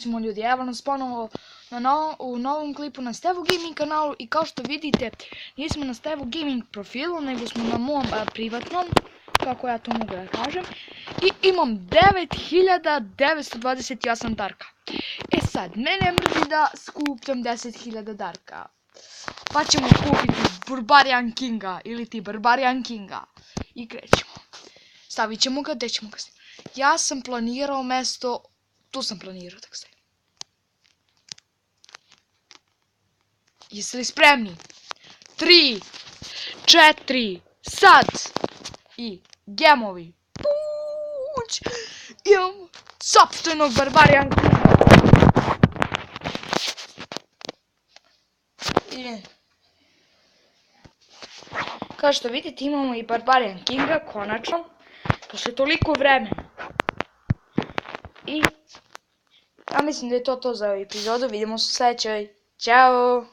smo ljudi, evo nas ponovo u novom klipu na Stevo Gaming kanalu i kao što vidite nismo na Stevo Gaming profilu nego smo na mom privatnom, kako ja to mogu da kažem, i imam 9928 darka. E sad, mene mrzi da skupljam 10.000 darka, pa ćemo kupiti Barbarian Kinga ili ti Barbarian Kinga i krećemo. Stavit ćemo ga, gdje ćemo ga staviti? Ja sam planirao mesto, tu sam planirao, tako stavim. Jeste li spremni? 3, 4, sad! I gemovi. Puć! Imam sopstvenog Barbarian Kinga. Kao što vidite imamo i Barbarian Kinga, konačno, posle toliko vremena. I ja mislim da je to za ovu epizodu, vidimo se u sljedećoj. Ćao!